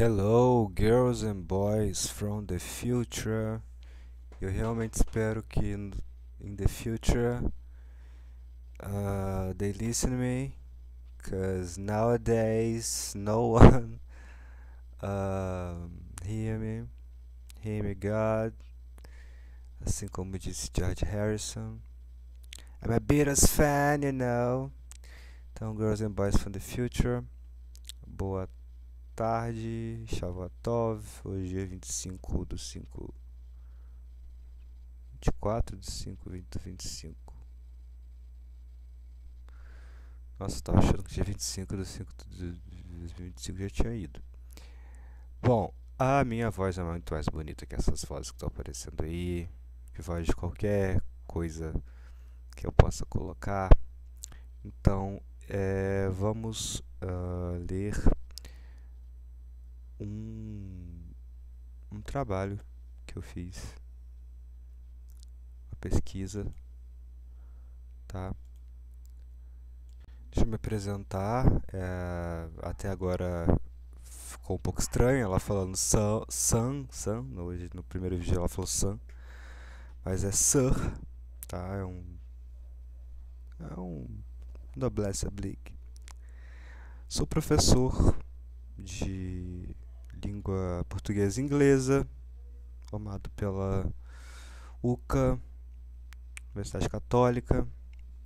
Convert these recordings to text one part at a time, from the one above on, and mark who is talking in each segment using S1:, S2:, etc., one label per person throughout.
S1: Hello, girls and boys from the future. Eu realmente espero que in the future they listen to me, cause nowadays no one hear me God, assim como disse George Harrison. I'm a Beatles fan, you know. Então, girls and boys from the future, boa tarde, Shavuotov. Hoje é 25 do 5, 24 de 5, 2025. Nossa, eu tava achando que dia 25 de 5 de 2025 já tinha ido. Bom, a minha voz é muito mais bonita que essas vozes que estão aparecendo aí. Que voz de qualquer coisa que eu possa colocar. Então, vamos ler um trabalho que eu fiz. Uma pesquisa, tá? Deixa eu me apresentar. Até agora ficou um pouco estranho ela falando San. Hoje no primeiro vídeo ela falou San, mas é Sir, tá? É um noblesse oblique. Sou professor de língua portuguesa e inglesa, formado pela UCA, Universidade Católica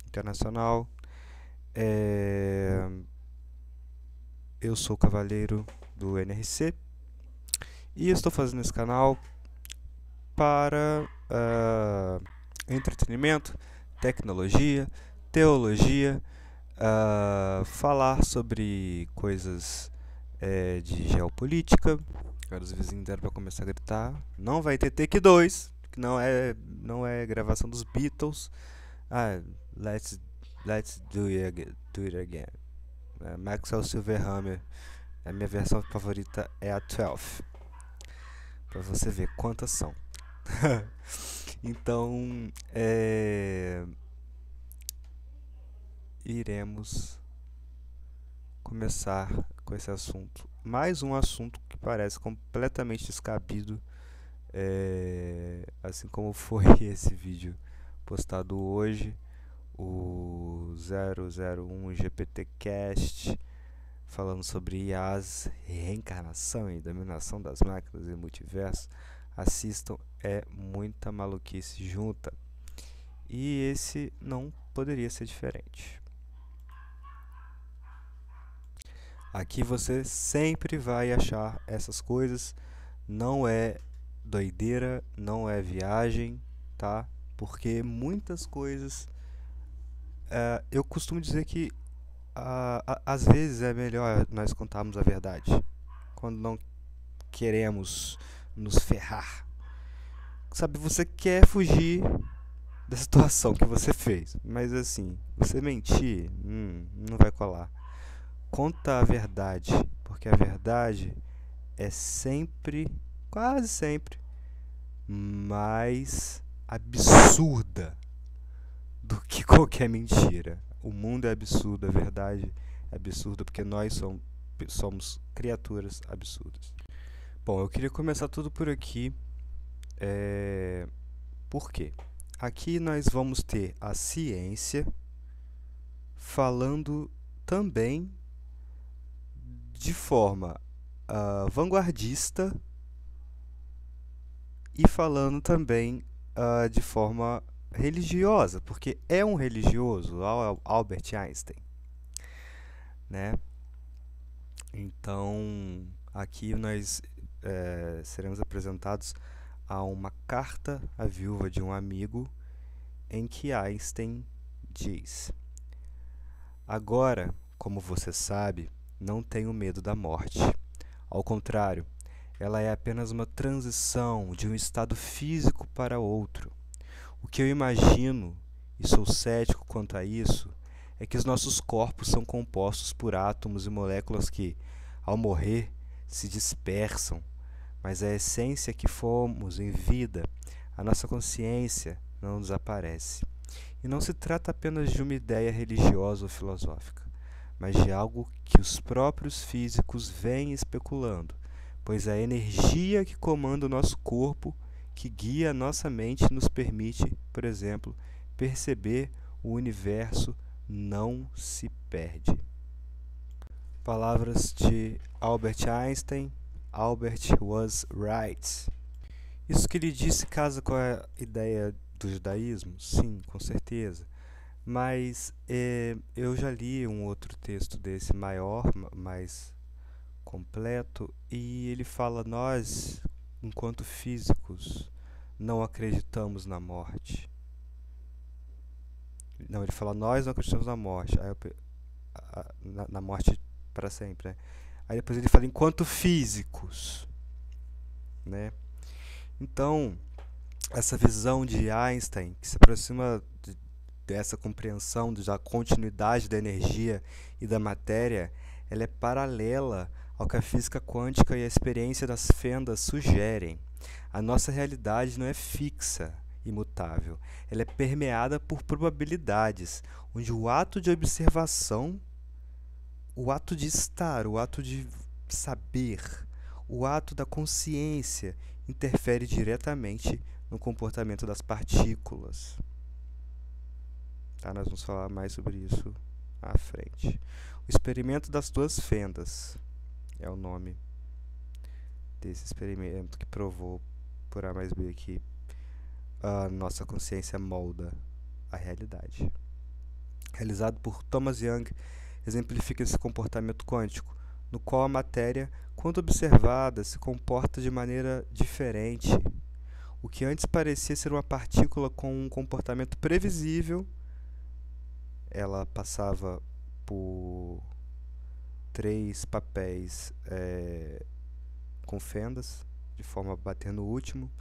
S1: Internacional. Eu sou cavaleiro do NRC e estou fazendo esse canal para entretenimento, tecnologia, teologia, falar sobre coisas de geopolítica. Agora os vizinhos deram para começar a gritar. Não vai ter Take 2, que não é gravação dos Beatles. Let's do it again. Maxwell Silverhammer, a minha versão favorita é a 12, para você ver quantas são. Então, iremos começar com esse assunto. Mais um assunto que parece completamente descabido, assim como foi esse vídeo postado hoje, o 001 GPTcast, falando sobre IAs, reencarnação e dominação das máquinas e multiverso. Assistam, é muita maluquice junta. E esse não poderia ser diferente. Aqui você sempre vai achar essas coisas. Não é doideira, não é viagem, tá? Porque muitas coisas... eu costumo dizer que às vezes é melhor nós contarmos a verdade quando não queremos nos ferrar. Sabe, você quer fugir da situação que você fez, mas assim, você mentir, não vai colar. Conta a verdade, porque a verdade é sempre, quase sempre, mais absurda do que qualquer mentira. O mundo é absurdo, a verdade é absurda, porque nós somos criaturas absurdas. Bom, eu queria começar tudo por aqui. Por quê? Aqui nós vamos ter a ciência falando também de forma vanguardista e falando também de forma religiosa, porque é um religioso, Albert Einstein, né? Então, aqui nós seremos apresentados a uma carta à viúva de um amigo, em que Einstein diz: agora, como você sabe, não tenho medo da morte. Ao contrário, ela é apenas uma transição de um estado físico para outro. O que eu imagino, e sou cético quanto a isso, é que os nossos corpos são compostos por átomos e moléculas que, ao morrer, se dispersam, mas a essência que fomos em vida, a nossa consciência, não desaparece. E não se trata apenas de uma ideia religiosa ou filosófica, mas de algo que os próprios físicos vêm especulando, pois a energia que comanda o nosso corpo, que guia a nossa mente, nos permite, por exemplo, perceber o universo não se perde. Palavras de Albert Einstein. Albert was right. Isso que ele disse casa com a ideia do judaísmo? Sim, com certeza. Mas eu já li um outro texto desse maior, mais completo, e ele fala: nós, enquanto físicos, não acreditamos na morte. Não, ele fala: nós não acreditamos na morte. Na morte para sempre, né? Aí depois ele fala: enquanto físicos, né? Então, essa visão de Einstein, que se aproxima dessa compreensão da continuidade da energia e da matéria, ela é paralela ao que a física quântica e a experiência das fendas sugerem. A nossa realidade não é fixa, imutável. Ela é permeada por probabilidades, onde o ato de observação, o ato de estar, o ato de saber, o ato da consciência interfere diretamente no comportamento das partículas. Tá? Nós vamos falar mais sobre isso à frente. O experimento das duas fendas é o nome desse experimento que provou por A mais B que a nossa consciência molda a realidade. Realizado por Thomas Young, exemplifica esse comportamento quântico, no qual a matéria, quando observada, se comporta de maneira diferente. O que antes parecia ser uma partícula com um comportamento previsível, ela passava por 3 papéis com fendas, de forma a bater no último.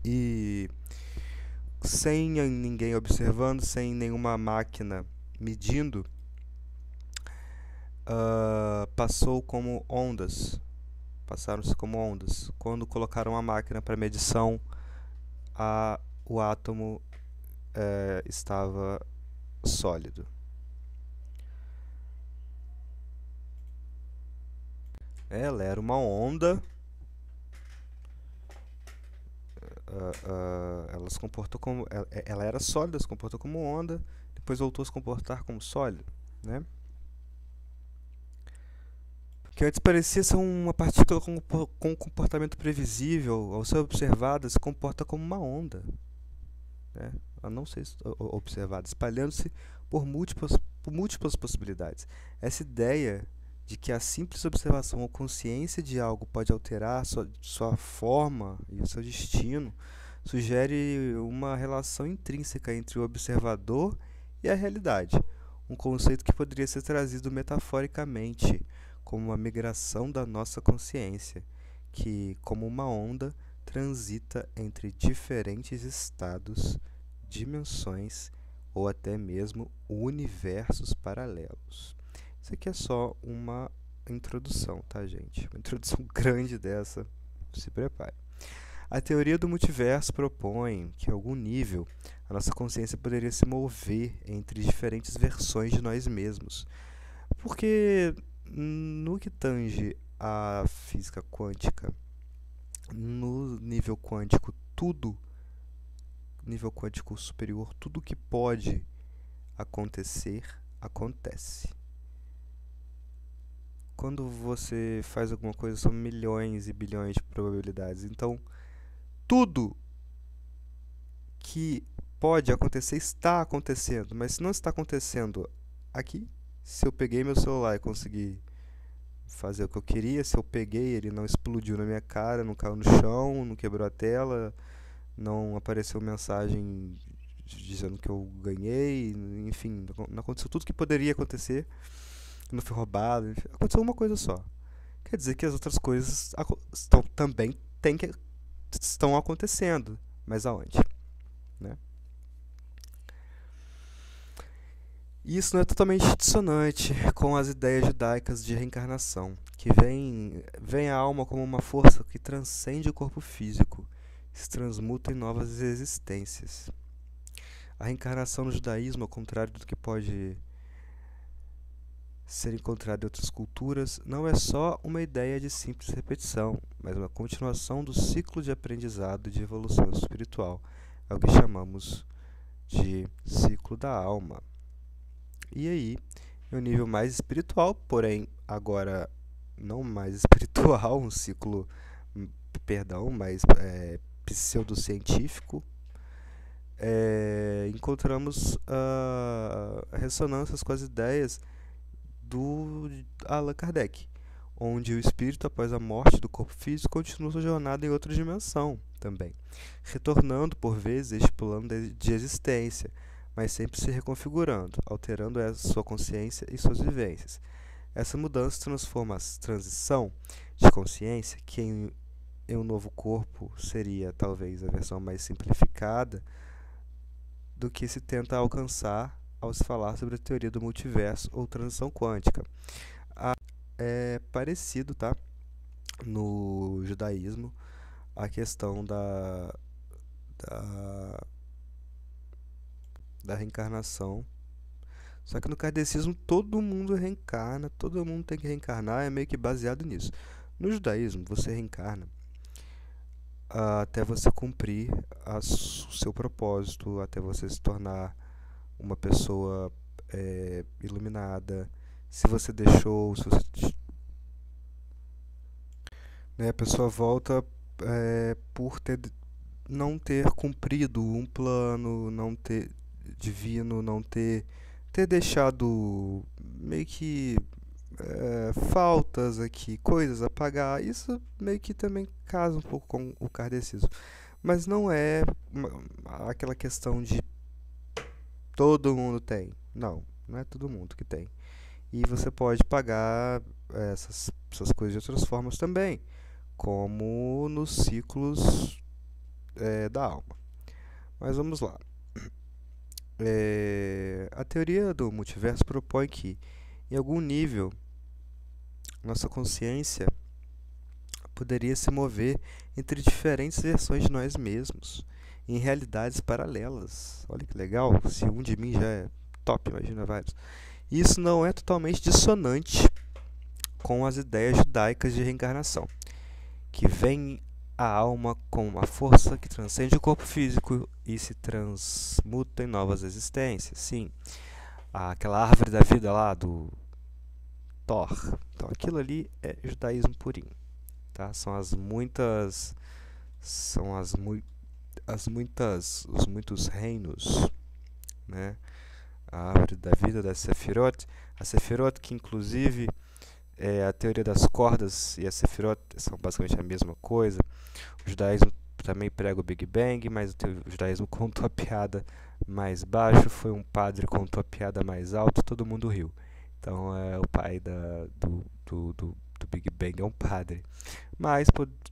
S1: E sem ninguém observando, sem nenhuma máquina medindo, passou como ondas. Passaram-se como ondas. Quando colocaram a máquina para medição, o átomo estava sólido. Ela era uma onda. Ela se comportou como, ela era sólida, se comportou como onda, depois voltou a se comportar como sólido, né? Que antes parecia ser uma partícula com um comportamento previsível, ao ser observada, se comporta como uma onda, né? A não ser observada, espalhando-se por múltiplas possibilidades. Essa ideia de que a simples observação ou consciência de algo pode alterar sua forma e o seu destino sugere uma relação intrínseca entre o observador e a realidade, um conceito que poderia ser trazido metaforicamente como uma migração da nossa consciência, que, como uma onda, transita entre diferentes estados, dimensões ou até mesmo universos paralelos. Isso aqui é só uma introdução, tá, gente? Uma introdução grande dessa, se prepare. A teoria do multiverso propõe que, em algum nível, a nossa consciência poderia se mover entre diferentes versões de nós mesmos. Porque, no que tange à física quântica, no nível quântico, nível quântico superior, tudo que pode acontecer, acontece. Quando você faz alguma coisa, são milhões e bilhões de probabilidades. Então, tudo que pode acontecer está acontecendo. Mas se não está acontecendo aqui, se eu peguei meu celular e consegui fazer o que eu queria, se eu peguei, ele não explodiu na minha cara, não caiu no chão, não quebrou a tela, não apareceu mensagem dizendo que eu ganhei, enfim, não aconteceu tudo que poderia acontecer, não foi roubado, enfim, aconteceu uma coisa só. Quer dizer que as outras coisas também estão acontecendo, mas aonde? Né? E isso não é totalmente dissonante com as ideias judaicas de reencarnação, que vem a alma como uma força que transcende o corpo físico, se transmuta em novas existências. A reencarnação no judaísmo, ao contrário do que pode ser encontrado em outras culturas não é só uma ideia de simples repetição, mas uma continuação do ciclo de aprendizado e de evolução espiritual. É o que chamamos de ciclo da alma. E aí, em um nível mais espiritual, porém agora não mais espiritual, um ciclo, mais pseudocientífico, encontramos ressonâncias com as ideias do Allan Kardec, onde o espírito, após a morte do corpo físico, continua sua jornada em outra dimensão também, retornando por vezes este plano de existência, mas sempre se reconfigurando, alterando a sua consciência e suas vivências. Essa mudança transforma a transição de consciência, que em um novo corpo seria talvez a versão mais simplificada do que se tenta alcançar ao se falar sobre a teoria do multiverso ou transição quântica. É parecido, tá? No judaísmo, a questão da reencarnação. Só que no kardecismo todo mundo reencarna, todo mundo tem que reencarnar, é meio que baseado nisso. No judaísmo, você reencarna até você cumprir o seu propósito, até você se tornar uma pessoa iluminada. Se você deixou, se você, né, a pessoa volta por não ter cumprido um plano, não ter divino, não ter deixado meio que faltas aqui, coisas a pagar. Isso meio que também casa um pouco com o kardecismo. Mas não é aquela questão de todo mundo tem. Não, não é todo mundo que tem. E você pode pagar essas coisas de outras formas também, como nos ciclos da alma. Mas vamos lá. A teoria do multiverso propõe que, em algum nível, nossa consciência poderia se mover entre diferentes versões de nós mesmos, em realidades paralelas. Olha que legal, se um de mim já é top, imagina vários. Isso não é totalmente dissonante com as ideias judaicas de reencarnação, que vem a alma com uma força que transcende o corpo físico e se transmuta em novas existências. Sim, aquela árvore da vida lá do Thor. Então aquilo ali é judaísmo purinho, tá? Os muitos reinos, né? A árvore da vida da Sefirot, a Sefirot que inclusive a teoria das cordas e a Sefirot são basicamente a mesma coisa. O judaísmo também prega o Big Bang, mas o judaísmo contou a piada mais baixo, foi um padre contou a piada mais alto, todo mundo riu. Então o pai do Big Bang é um padre. Mas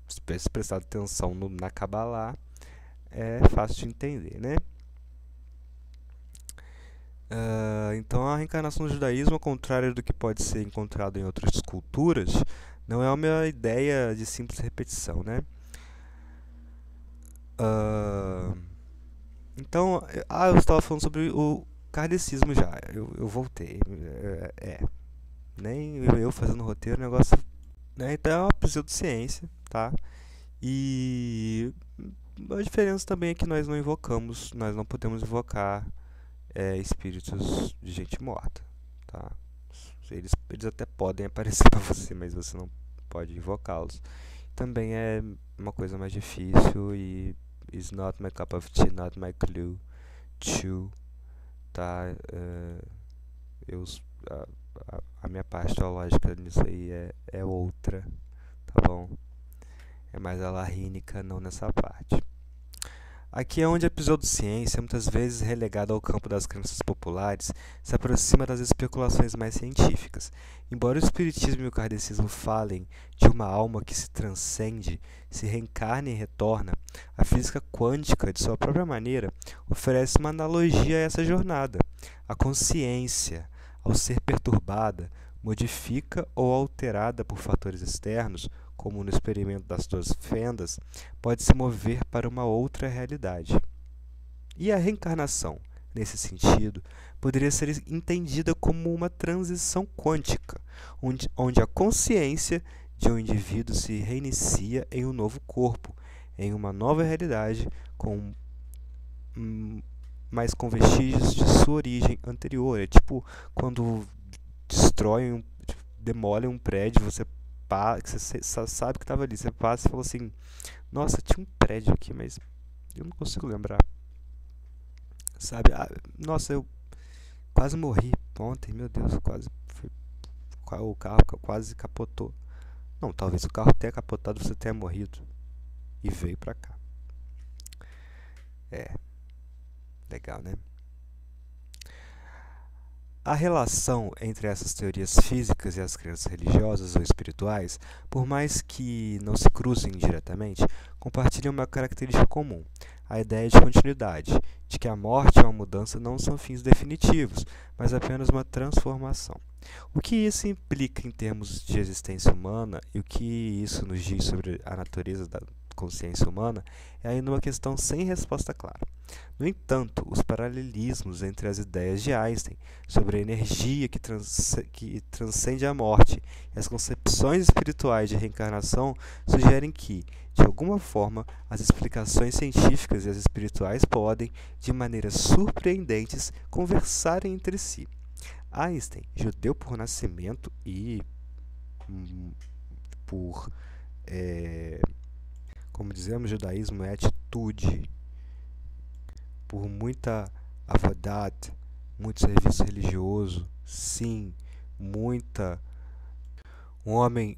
S1: se prestar atenção na Kabbalah, é fácil de entender, né? Então a reencarnação do judaísmo, ao contrário do que pode ser encontrado em outras culturas, não é uma ideia de simples repetição, né? Então, eu estava falando sobre o kardecismo já, eu voltei, nem eu fazendo roteiro, o negócio, né? Então é uma pseudociência, tá? E a diferença também é que nós não podemos invocar espíritos de gente morta, tá? Eles até podem aparecer para você, mas você não pode invocá-los. Também é uma coisa mais difícil e is not my cup of tea, not my clue, tá? A minha parte teológica nisso aí é outra, tá bom? É mais alarrínica, não nessa parte. Aqui é onde a pseudociência, muitas vezes relegada ao campo das crenças populares, se aproxima das especulações mais científicas. Embora o espiritismo e o kardecismo falem de uma alma que se transcende, se reencarna e retorna, a física quântica, de sua própria maneira, oferece uma analogia a essa jornada. A consciência, ao ser perturbada, modifica ou alterada por fatores externos, como no experimento das duas fendas, pode se mover para uma outra realidade. E a reencarnação nesse sentido, poderia ser entendida como uma transição quântica, onde a consciência de um indivíduo se reinicia em um novo corpo, em uma nova realidade, mas com vestígios de sua origem anterior. É tipo quando demolem um prédio, você sabe que estava ali, você passa e fala assim: nossa, tinha um prédio aqui, mas eu não consigo lembrar. Sabe? Nossa, eu quase morri ontem, meu Deus, o carro quase capotou. Não, talvez o carro tenha capotado e você tenha morrido e veio pra cá. É, legal, né? A relação entre essas teorias físicas e as crenças religiosas ou espirituais, por mais que não se cruzem diretamente, compartilham uma característica comum: a ideia de continuidade, de que a morte e a mudança não são fins definitivos, mas apenas uma transformação. O que isso implica em termos de existência humana e o que isso nos diz sobre a natureza da consciência humana é ainda uma questão sem resposta clara. No entanto, os paralelismos entre as ideias de Einstein sobre a energia que transcende a morte e as concepções espirituais de reencarnação sugerem que, de alguma forma, as explicações científicas e as espirituais podem, de maneiras surpreendentes, conversarem entre si. Einstein, judeu por nascimento e por, como dizemos, judaísmo é atitude, por muita avodat, muito serviço religioso, sim, um homem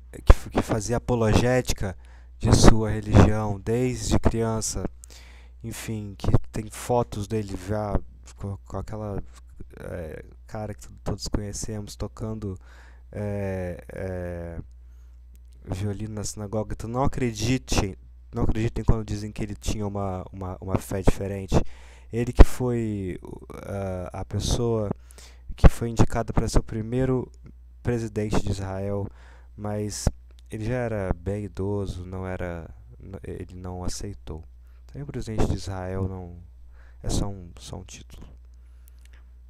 S1: que fazia apologética de sua religião desde criança, enfim, que tem fotos dele já com aquela cara que todos conhecemos tocando violino na sinagoga. Então não acreditem quando dizem que ele tinha uma fé diferente. Ele que foi a pessoa que foi indicada para ser o primeiro presidente de Israel, mas ele já era bem idoso, ele não aceitou. Então, o presidente de Israel não é só um título.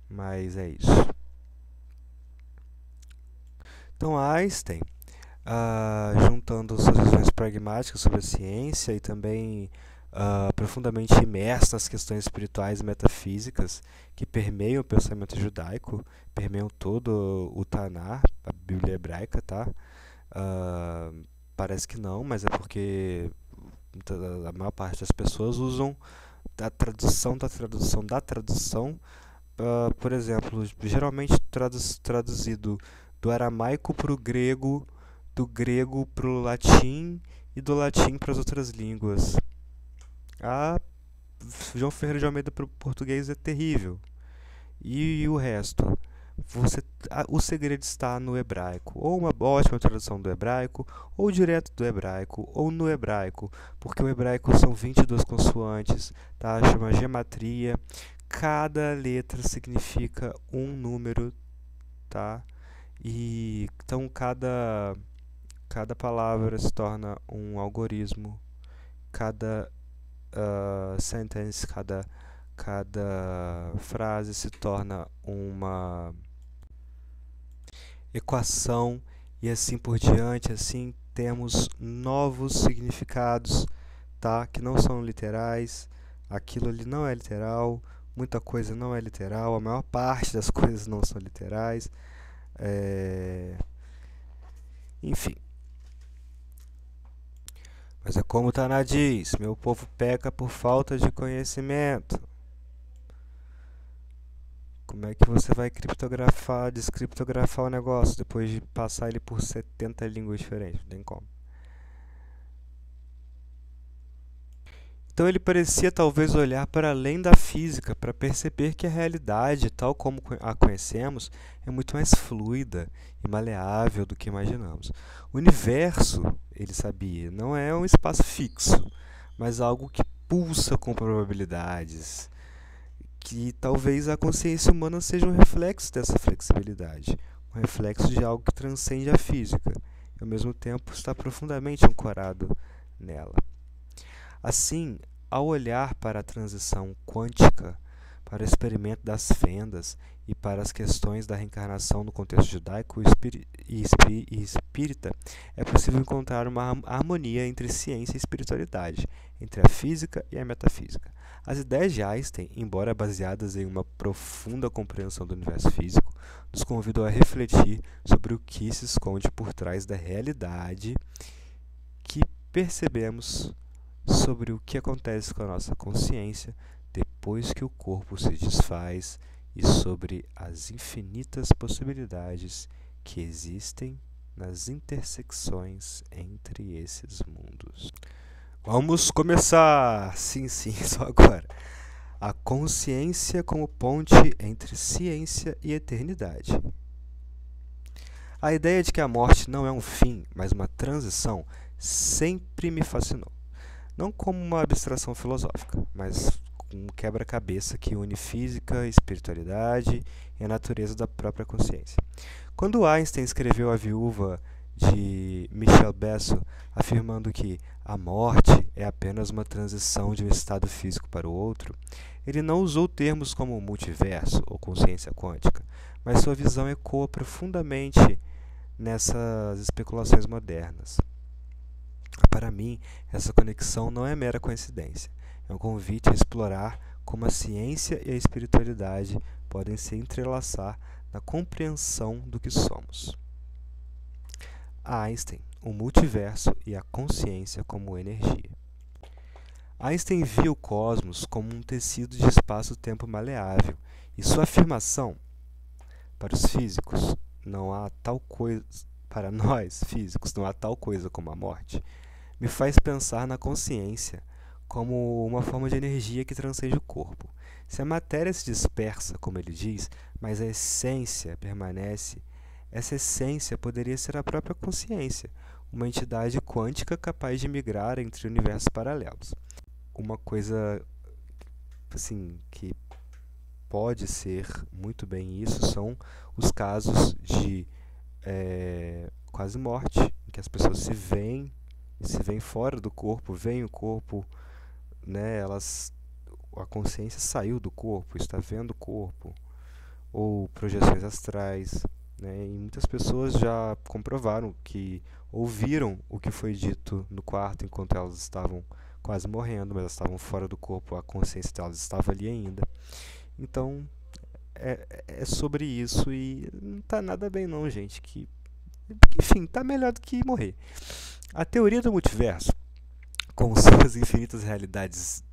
S1: Mas é isso. Então Einstein, juntando suas visões pragmáticas sobre a ciência e também profundamente imerso nas questões espirituais e metafísicas que permeiam o pensamento judaico, permeiam todo o Tanar, a Bíblia hebraica, tá? Parece que não, mas é porque a maior parte das pessoas usam a tradução da tradução da tradução. Por exemplo, geralmente traduzido do aramaico para o grego, do grego para o latim e do latim para as outras línguas. João Ferreira de Almeida para o português é terrível. E o resto? O segredo está no hebraico. Ou uma ótima tradução do hebraico, ou direto do hebraico, ou no hebraico. Porque o hebraico são 22 consoantes, tá? Chama gematria. Cada letra significa um número, tá? E então cada palavra se torna um algoritmo. Cada sentence, cada frase se torna uma equação e assim por diante. Assim temos novos significados, tá? Que não são literais. Aquilo ali não é literal, muita coisa não é literal, a maior parte das coisas não são literais. Enfim. Mas é como Taná diz: meu povo peca por falta de conhecimento. Como é que você vai descriptografar o negócio depois de passar ele por 70 línguas diferentes? Não tem como. Então ele parecia talvez olhar para além da física para perceber que a realidade, tal como a conhecemos, é muito mais fluida e maleável do que imaginamos. O universo, ele sabia, não é um espaço fixo, mas algo que pulsa com probabilidades, que talvez a consciência humana seja um reflexo dessa flexibilidade, um reflexo de algo que transcende a física e ao mesmo tempo está profundamente ancorado nela. Assim, ao olhar para a transição quântica, para o experimento das fendas e para as questões da reencarnação no contexto judaico e espírita, é possível encontrar uma harmonia entre ciência e espiritualidade, entre a física e a metafísica. As ideias de Einstein, embora baseadas em uma profunda compreensão do universo físico, nos convidam a refletir sobre o que se esconde por trás da realidade que percebemos, sobre o que acontece com a nossa consciência depois que o corpo se desfaz e sobre as infinitas possibilidades que existem nas intersecções entre esses mundos. Vamos começar! Sim, só agora. A consciência como ponte entre ciência e eternidade. A ideia de que a morte não é um fim, mas uma transição, sempre me fascinou. Não como uma abstração filosófica, mas um quebra-cabeça que une física, espiritualidade e a natureza da própria consciência. Quando Einstein escreveu A Viúva de Michel Besso, afirmando que a morte é apenas uma transição de um estado físico para o outro, ele não usou termos como multiverso ou consciência quântica, mas sua visão ecoa profundamente nessas especulações modernas. Para mim, essa conexão não é mera coincidência. É um convite a explorar como a ciência e a espiritualidade podem se entrelaçar na compreensão do que somos. Einstein, o multiverso e a consciência como energia. Einstein via o cosmos como um tecido de espaço-tempo maleável, e sua afirmação, para os físicos, não há tal coisa, para nós físicos, não há tal coisa como a morte, me faz pensar na consciência como uma forma de energia que transcende o corpo. Se a matéria se dispersa, como ele diz, mas a essência permanece, essa essência poderia ser a própria consciência, uma entidade quântica capaz de migrar entre universos paralelos. Uma coisa assim, que pode ser muito bem isso são os casos de quase morte, em que as pessoas se veem fora do corpo, veem o corpo, né, a consciência saiu do corpo, está vendo o corpo, ou projeções astrais, né, e muitas pessoas já comprovaram que ouviram o que foi dito no quarto enquanto elas estavam quase morrendo, mas elas estavam fora do corpo, a consciência delas estava ali ainda. Então, é sobre isso e não está nada bem não, gente, enfim, está melhor do que morrer. A teoria do multiverso, com suas infinitas realidades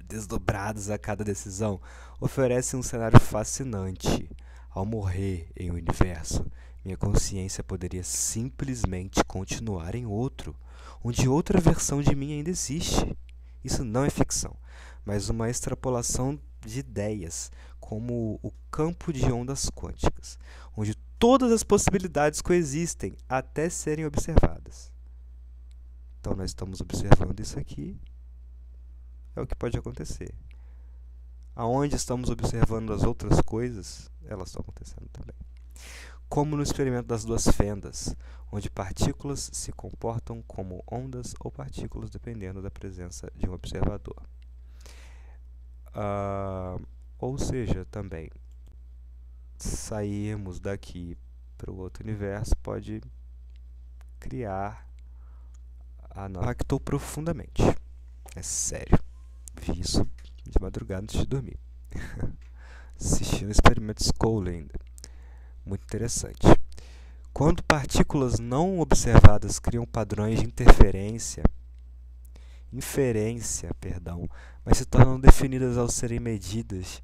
S1: desdobradas a cada decisão, oferece um cenário fascinante. Ao morrer em um universo, minha consciência poderia simplesmente continuar em outro, onde outra versão de mim ainda existe. Isso não é ficção, mas uma extrapolação de ideias, como o campo de ondas quânticas, onde todas as possibilidades coexistem até serem observadas. Então, nós estamos observando isso aqui, é o que pode acontecer. Aonde estamos observando as outras coisas, elas estão acontecendo também. Como no experimento das duas fendas, onde partículas se comportam como ondas ou partículas dependendo da presença de um observador. Ou seja, também, sairmos daqui para o outro universo pode criar impactou profundamente. É sério. Vi isso de madrugada antes de dormir. Assistindo o experimento Scully ainda. Muito interessante. Quando partículas não observadas criam padrões de inferência, mas se tornam definidas ao serem medidas,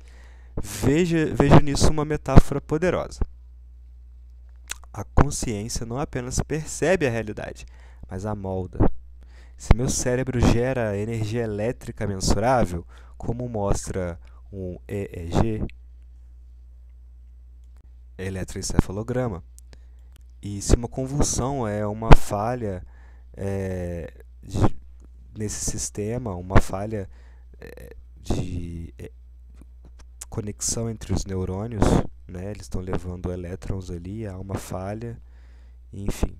S1: vejo nisso uma metáfora poderosa. A consciência não apenas percebe a realidade, mas a molda. Se meu cérebro gera energia elétrica mensurável, como mostra um EEG, eletroencefalograma, e se uma convulsão é uma falha nesse sistema, uma falha de conexão entre os neurônios, né, eles estão levando elétrons ali, há uma falha, enfim.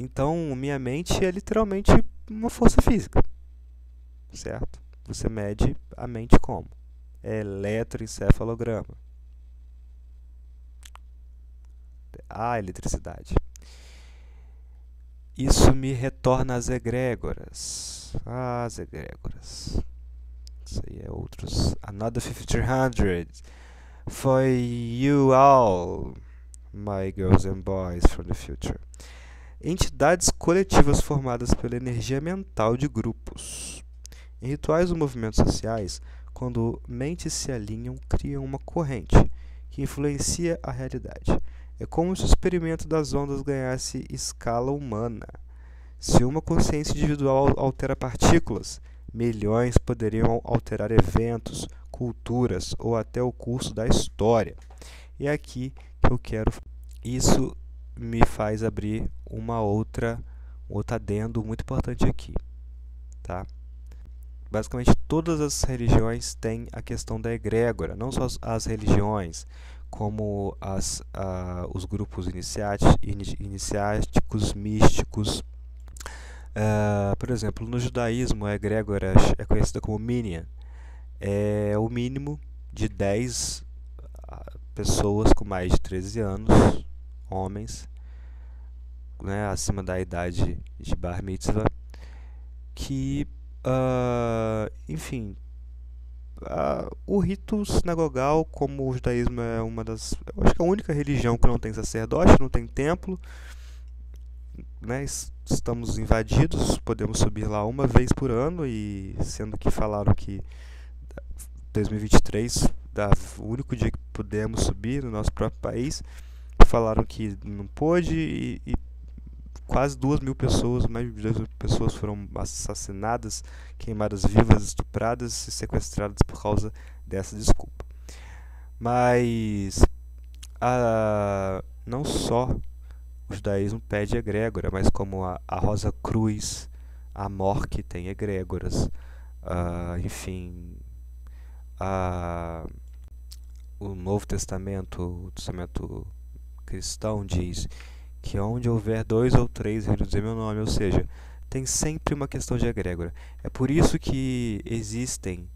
S1: Então, minha mente é literalmente uma força física, certo? Você mede a mente como? Eletroencefalograma. A eletricidade. Isso me retorna às egrégoras. As egrégoras. Isso aí é outros. Another 1500 for you all, my girls and boys from the future. Entidades coletivas formadas pela energia mental de grupos. Em rituais ou movimentos sociais, quando mentes se alinham, criam uma corrente que influencia a realidade. É como se o experimento das ondas ganhasse escala humana. Se uma consciência individual altera partículas, milhões poderiam alterar eventos, culturas ou até o curso da história. E é aqui que eu quero. Isso me faz abrir um outro adendo muito importante aqui, tá? Basicamente, todas as religiões têm a questão da egrégora, não só as religiões, como os grupos iniciáticos, místicos. Por exemplo, no judaísmo, a egrégora é conhecida como minyan. É o mínimo de 10 pessoas com mais de 13 anos, homens, né, acima da idade de Bar Mitzvah, que, enfim, o rito sinagogal, como o judaísmo é eu acho que é a única religião que não tem sacerdote, não tem templo, né, estamos invadidos, podemos subir lá uma vez por ano, e sendo que falaram que 2023, o único dia que pudemos subir no nosso próprio país, falaram que não pôde, e quase 2.000 pessoas, mais de 2.000 pessoas foram assassinadas, queimadas vivas, estupradas e sequestradas por causa dessa desculpa. Mas não só o judaísmo pede egrégora, mas como a Rosa Cruz, a Morque tem egrégoras, enfim, o Novo Testamento, o Testamento cristão diz que onde houver 2 ou 3 reunidos em meu nome, ou seja, tem sempre uma questão de egrégora. É por isso que existem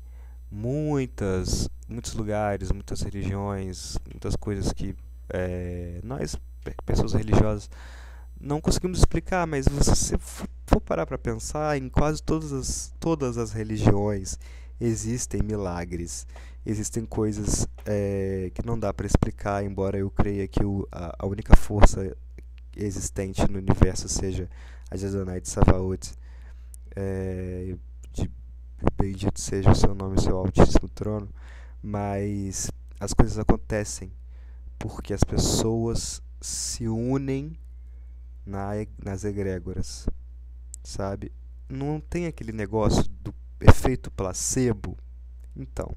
S1: muitos lugares, muitas religiões, muitas coisas que nós, pessoas religiosas, não conseguimos explicar, mas se você for parar para pensar, em quase todas as religiões existem milagres, existem coisas que não dá para explicar, embora eu creia que a única força existente no universo seja a de Adonai de Savaot, bendito seja o seu nome, o seu altíssimo trono. Mas as coisas acontecem porque as pessoas se unem nas egrégoras, sabe? Não tem aquele negócio do efeito placebo. Então,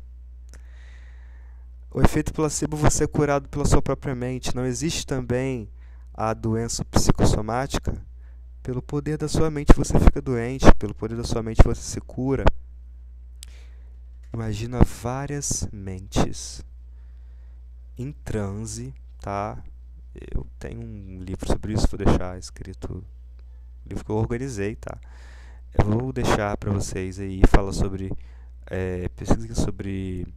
S1: o efeito placebo, você é curado pela sua própria mente. Não existe também a doença psicossomática? Pelo poder da sua mente você fica doente, pelo poder da sua mente você se cura. Imagina várias mentes em transe, tá? Eu tenho um livro sobre isso, vou deixar escrito, um livro que eu organizei, tá? Eu vou deixar para vocês aí, fala sobre, pesquisa sobre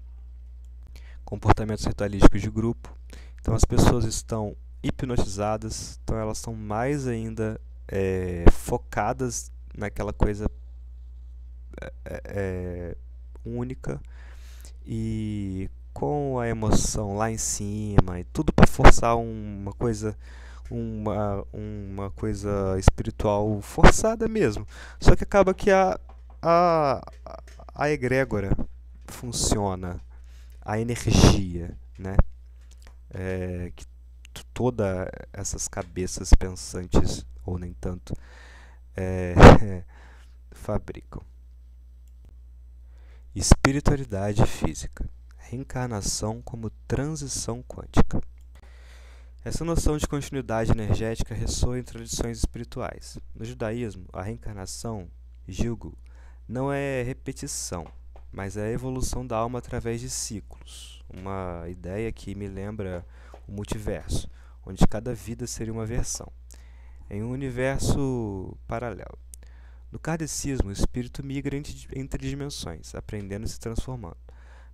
S1: comportamentos ritualísticos de grupo. Então as pessoas estão hipnotizadas, então elas estão mais ainda focadas naquela coisa única, e com a emoção lá em cima, e tudo para forçar uma coisa espiritual forçada mesmo. Só que acaba que a egrégora funciona, a energia, né? Que todas essas cabeças pensantes, ou nem tanto, fabricam. Espiritualidade física. Reencarnação como transição quântica. Essa noção de continuidade energética ressoa em tradições espirituais. No judaísmo, a reencarnação, Gilgul, não é repetição, mas é a evolução da alma através de ciclos. Uma ideia que me lembra o multiverso, onde cada vida seria uma versão, em um universo paralelo. No kardecismo, o espírito migra entre dimensões, aprendendo e se transformando.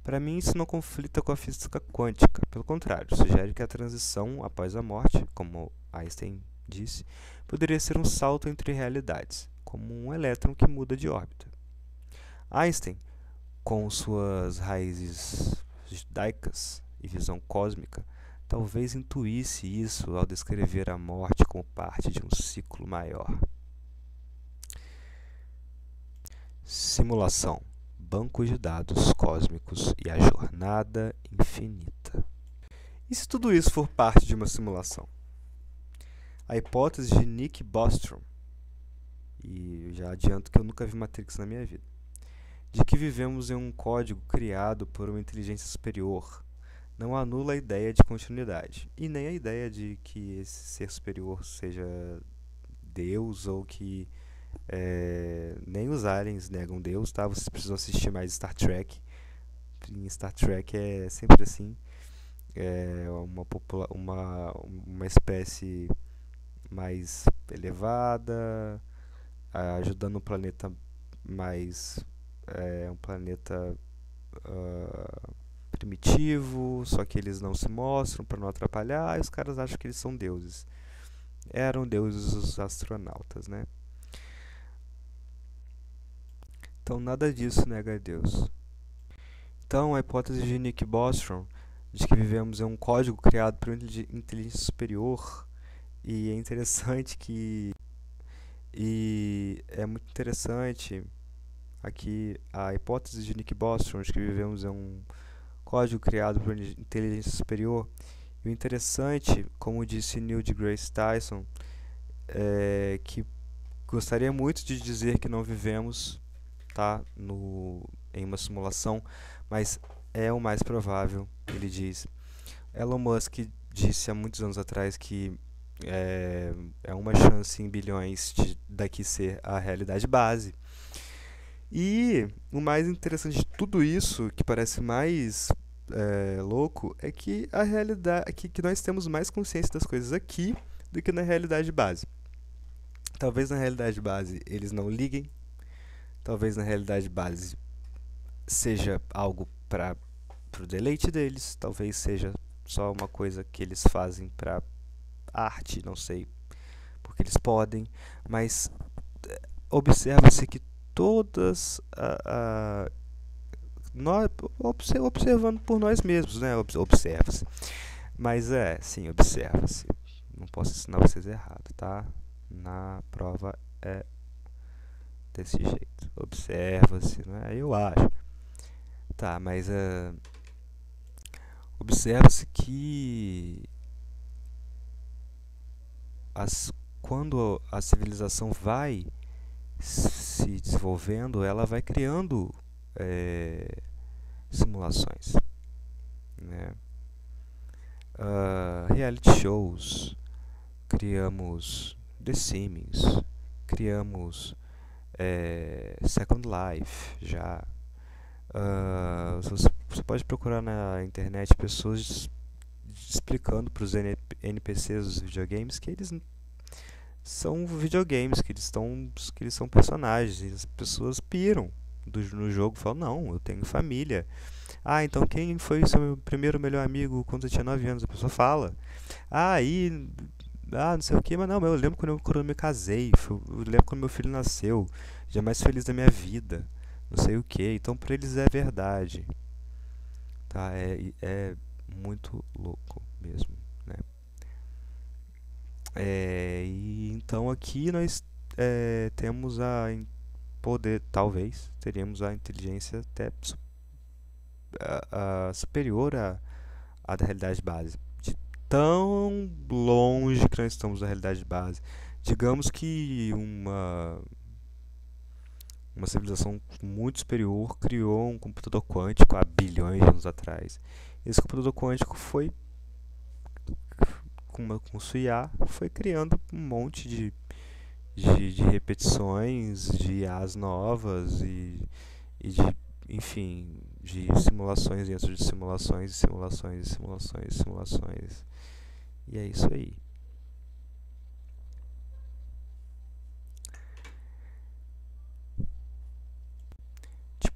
S1: Para mim, isso não conflita com a física quântica. Pelo contrário, sugere que a transição após a morte, como Einstein disse, poderia ser um salto entre realidades, como um elétron que muda de órbita. Einstein, com suas raízes judaicas e visão cósmica, talvez intuísse isso ao descrever a morte como parte de um ciclo maior. Simulação, banco de dados cósmicos e a jornada infinita. E se tudo isso for parte de uma simulação? A hipótese de Nick Bostrom, e eu já adianto que eu nunca vi Matrix na minha vida, de que vivemos em um código criado por uma inteligência superior, não anula a ideia de continuidade, e nem a ideia de que esse ser superior seja Deus ou que nem os aliens negam Deus, tá? Vocês precisam assistir mais Star Trek. Em Star Trek é sempre assim, é uma espécie mais elevada, ajudando um planeta mais um planeta primitivo, só que eles não se mostram para não atrapalhar, e os caras acham que eles são deuses. Eram deuses os astronautas, né? Então nada disso nega a Deus. Então a hipótese de Nick Bostrom de que vivemos em um código criado por uma inteligência superior, e é interessante que é muito interessante aqui a hipótese de Nick Bostrom de que vivemos em um código criado por uma inteligência superior. E o interessante, como disse Neil deGrasse Tyson, é que gostaria muito de dizer que não vivemos, tá, em uma simulação, mas é o mais provável, ele diz. Elon Musk disse há muitos anos atrás que é uma chance em bilhões de daqui ser a realidade base. E o mais interessante de tudo isso, que parece mais louco, é que a realidade, que nós temos mais consciência das coisas aqui do que na realidade base. Talvez na realidade base eles não liguem, talvez na realidade base seja algo para o deleite deles, talvez seja só uma coisa que eles fazem para arte, não sei, porque eles podem, mas observa-se que todas nós, observando por nós mesmos, né? Observa-se. Mas sim, observa-se. Não posso ensinar vocês errado, tá? Na prova é desse jeito. Observa-se, né? Eu acho. Tá, mas observa-se que quando a civilização vai se desenvolvendo, ela vai criando simulações, né? Reality shows, criamos The Sims, criamos Second Life já. Você pode procurar na internet pessoas explicando para os NPCs dos videogames que eles são videogames, que eles são personagens, e as pessoas piram no jogo, falam, não, eu tenho família. Então quem foi o seu primeiro melhor amigo quando você tinha 9 anos? A pessoa fala. Não sei o que, mas não, eu lembro quando eu me casei, eu lembro quando meu filho nasceu, dia mais feliz da minha vida, não sei o que. Então pra eles é verdade, tá? É muito louco mesmo, né? E então aqui nós temos talvez teríamos a inteligência até superior à da realidade base. De tão longe que nós estamos da realidade base. Digamos que uma civilização muito superior criou um computador quântico há bilhões de anos atrás. Esse computador quântico foi com sua IA, foi criando um monte de repetições, de IAs novas enfim, de simulações dentro de simulações, simulações, simulações, simulações. E é isso aí.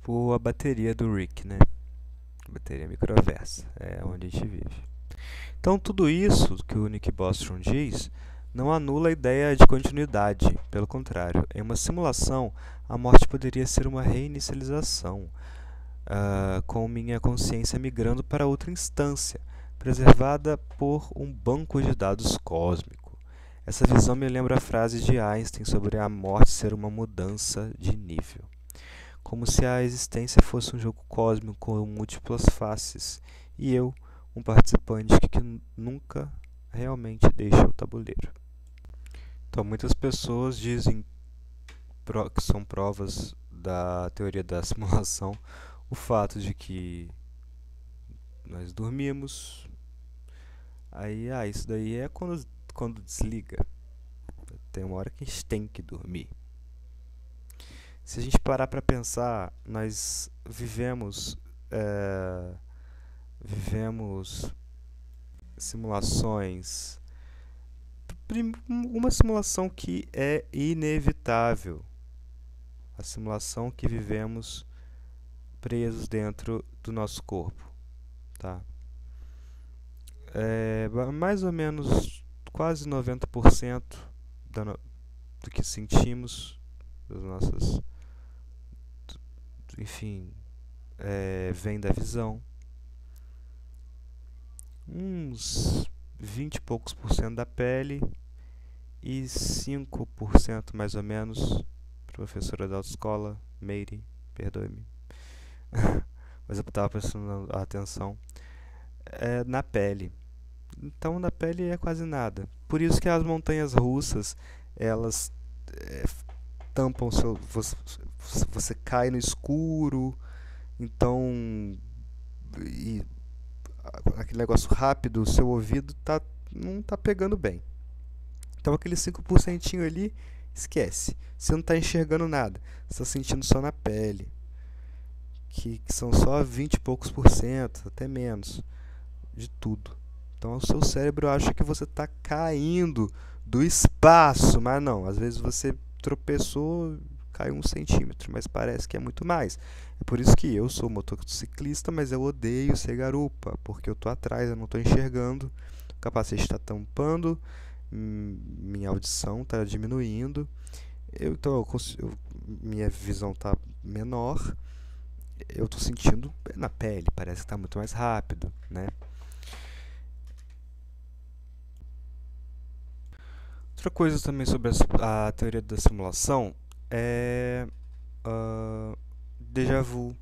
S1: tipo a bateria do Rick, né? A bateria microversa, é onde a gente vive. Então, tudo isso que o Nick Bostrom diz não anula a ideia de continuidade. Pelo contrário, em uma simulação, a morte poderia ser uma reinicialização, com minha consciência migrando para outra instância, preservada por um banco de dados cósmico. Essa visão me lembra a frase de Einstein sobre a morte ser uma mudança de nível. Como se a existência fosse um jogo cósmico com múltiplas faces, e eu, um participante que nunca realmente deixa o tabuleiro. Então, muitas pessoas dizem que são provas da teoria da simulação o fato de que nós dormimos, aí, isso daí é quando desliga. Tem uma hora que a gente tem que dormir. Se a gente parar para pensar, nós vivemos simulações. Uma simulação que é inevitável. A simulação que vivemos presos dentro do nosso corpo. Tá? Mais ou menos quase 90% do que sentimos, das nossas. Enfim, vem da visão. Uns 20 e poucos por cento da pele e 5% mais ou menos, professora da autoescola, Meire, perdoe-me, mas eu estava prestando atenção, na pele. Então, na pele é quase nada. Por isso que as montanhas russas, elas tampam você cai no escuro, então, e aquele negócio rápido, o seu ouvido não tá pegando bem. Então aquele 5% ali, esquece. Você não está enxergando nada, você está sentindo só na pele. Que são só 20 e poucos por cento, até menos, de tudo. Então o seu cérebro acha que você está caindo do espaço, mas não. Às vezes você tropeçou, caiu 1 centímetro, mas parece que é muito mais. É por isso que eu sou motociclista, mas eu odeio ser garupa, porque eu tô atrás, eu não estou enxergando, o capacete está tampando, minha audição está diminuindo, minha visão está menor, eu estou sentindo na pele, parece que está muito mais rápido, né? Outra coisa também sobre a teoria da simulação é déjà vu.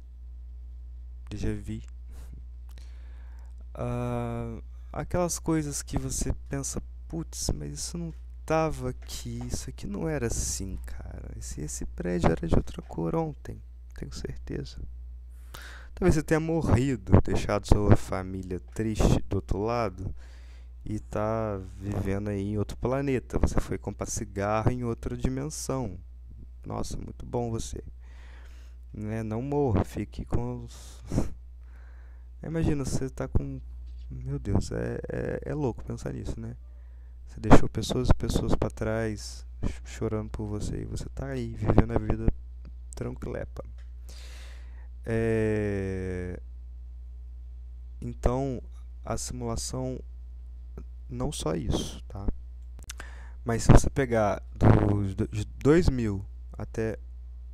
S1: Aquelas coisas que você pensa, putz, mas isso não tava aqui, isso aqui não era assim, cara. Esse prédio era de outra cor ontem, tenho certeza. Talvez você tenha morrido, deixado sua família triste do outro lado e tá vivendo aí em outro planeta. Você foi comprar cigarro em outra dimensão. Nossa, muito bom você. Não morra, fique com os... Imagina, você tá com... Meu Deus, é louco pensar nisso, né? Você deixou pessoas e pessoas pra trás, chorando por você, e você tá aí, vivendo a vida tranquilepa. Então, a simulação, não só isso, tá? Mas se você pegar de 2000 até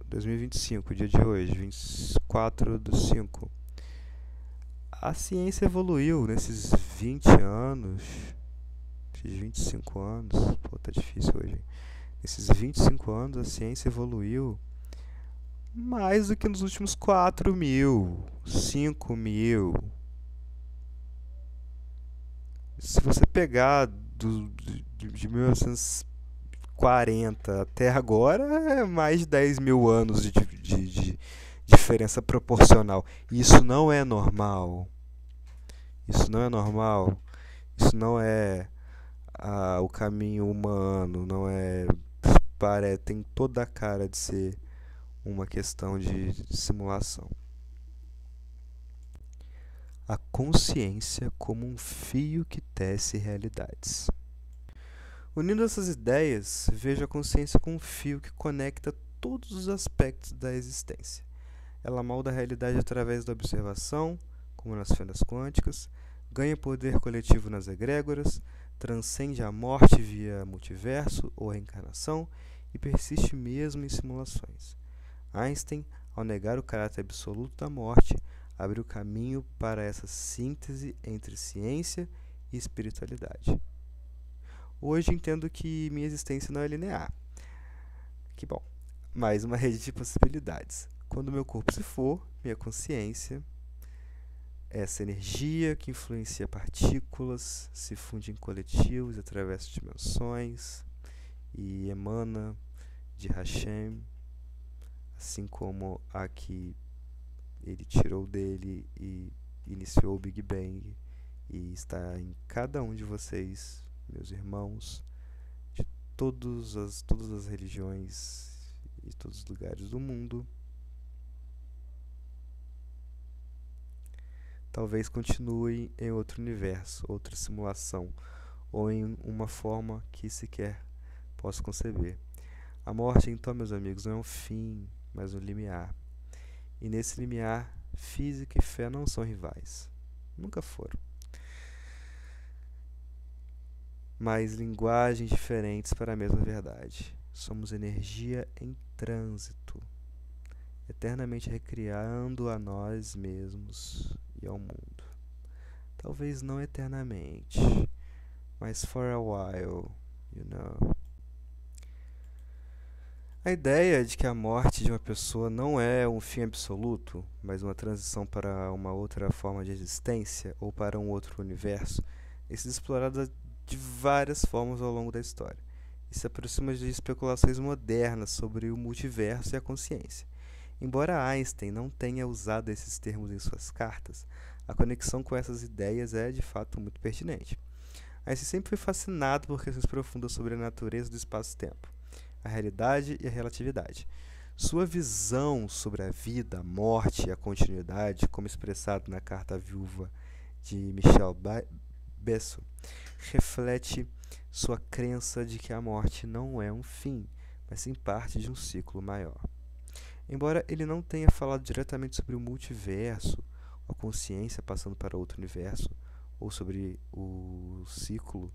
S1: 2025, dia de hoje, 24/5, a ciência evoluiu nesses 20 anos, esses 25 anos, pô, tá difícil hoje. Nesses 25 anos a ciência evoluiu mais do que nos últimos 4.000, 5.000. Se você pegar de 1940 até agora, é mais de 10.000 anos de diferença proporcional. Isso não é normal. Isso não é normal. Isso não é o caminho humano. Não é. Tem toda a cara de ser uma questão de simulação. A consciência como um fio que tece realidades. Unindo essas ideias, vejo a consciência como um fio que conecta todos os aspectos da existência. Ela molda a realidade através da observação, como nas fendas quânticas, ganha poder coletivo nas egrégoras, transcende a morte via multiverso ou reencarnação e persiste mesmo em simulações. Einstein, ao negar o caráter absoluto da morte, abriu caminho para essa síntese entre ciência e espiritualidade. Hoje entendo que minha existência não é linear. Que bom. Mais uma rede de possibilidades. Quando meu corpo se for, minha consciência, essa energia que influencia partículas, se funde em coletivos, atravessa dimensões e emana de Hashem, assim como a que ele tirou dele e iniciou o Big Bang e está em cada um de vocês, meus irmãos, de todas as religiões e todos os lugares do mundo. Talvez continue em outro universo, outra simulação, ou em uma forma que sequer posso conceber. A morte, então, meus amigos, não é um fim, mas um limiar. E nesse limiar, física e fé não são rivais. Nunca foram. Mas linguagens diferentes para a mesma verdade. Somos energia em trânsito, eternamente recriando a nós mesmos e ao mundo. Talvez não eternamente, mas for a while, you know. A ideia de que a morte de uma pessoa não é um fim absoluto, mas uma transição para uma outra forma de existência ou para um outro universo, é sido explorada de várias formas ao longo da história e se aproxima de especulações modernas sobre o multiverso e a consciência. Embora Einstein não tenha usado esses termos em suas cartas, a conexão com essas ideias é de fato muito pertinente. Einstein sempre foi fascinado por questões profundas sobre a natureza do espaço-tempo, a realidade e a relatividade. Sua visão sobre a vida, a morte e a continuidade, como expressado na carta à viúva de Michel Besso, reflete sua crença de que a morte não é um fim, mas sim parte de um ciclo maior. Embora ele não tenha falado diretamente sobre o multiverso, a consciência passando para outro universo, ou sobre o ciclo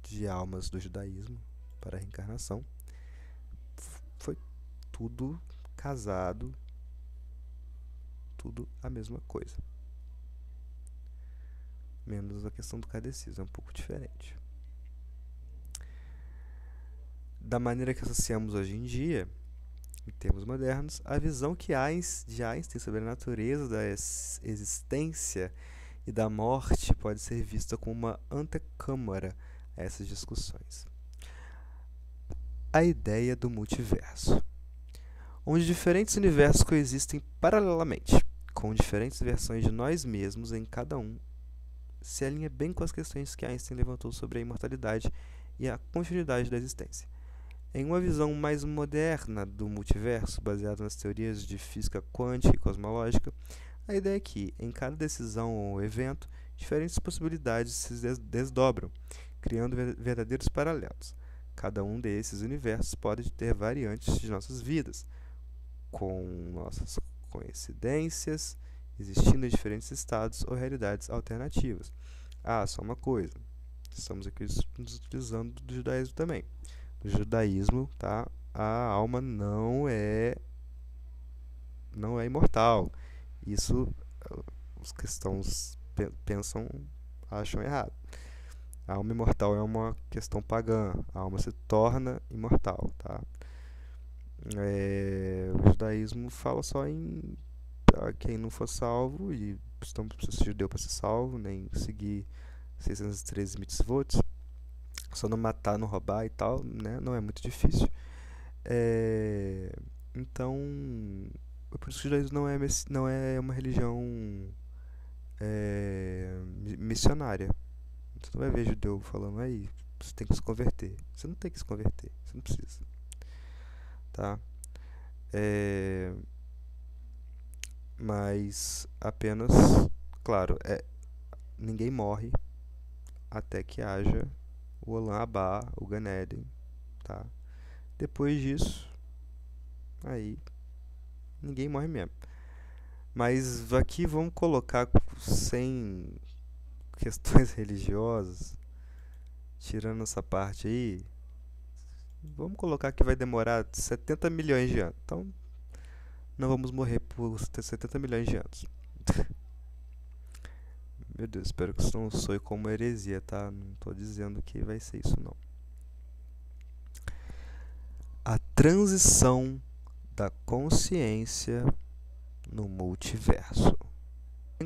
S1: de almas do judaísmo para a reencarnação, foi tudo casado, tudo a mesma coisa. Menos a questão do catecismo, é um pouco diferente. Da maneira que associamos hoje em dia, em termos modernos, a visão de Einstein sobre a natureza da existência e da morte pode ser vista como uma antecâmara a essas discussões. A ideia do multiverso, onde diferentes universos coexistem paralelamente, com diferentes versões de nós mesmos em cada um, se alinha bem com as questões que Einstein levantou sobre a imortalidade e a continuidade da existência. Em uma visão mais moderna do multiverso, baseada nas teorias de física quântica e cosmológica, a ideia é que, em cada decisão ou evento, diferentes possibilidades se desdobram, criando verdadeiros paralelos. Cada um desses universos pode ter variantes de nossas vidas, com nossas coincidências, existindo em diferentes estados ou realidades alternativas. Só uma coisa, estamos aqui nos utilizando do judaísmo também. No judaísmo, tá, a alma não é imortal. Isso os cristãos acham errado. A alma imortal é uma questão pagã. A alma se torna imortal, tá? O judaísmo fala só em quem não for salvo, e não precisa ser judeu para ser salvo, nem seguir 613 mitzvot, só não matar, não roubar e tal, né? Não é muito difícil. Então, por isso que o judaísmo não é uma religião missionária. Você não vai ver judeu falando aí, você tem que se converter. Você não tem que se converter, você não precisa. Tá? Mas apenas, claro, ninguém morre até que haja o Olam Abba, o Gan Eden, tá? Depois disso, aí ninguém morre mesmo. Mas aqui vamos colocar sem questões religiosas, tirando essa parte aí, vamos colocar que vai demorar 70 milhões de anos. Então, não vamos morrer por 70 milhões de anos. Meu Deus, espero que isso não soe como heresia, tá? Não tô dizendo que vai ser isso, não. A transição da consciência no multiverso.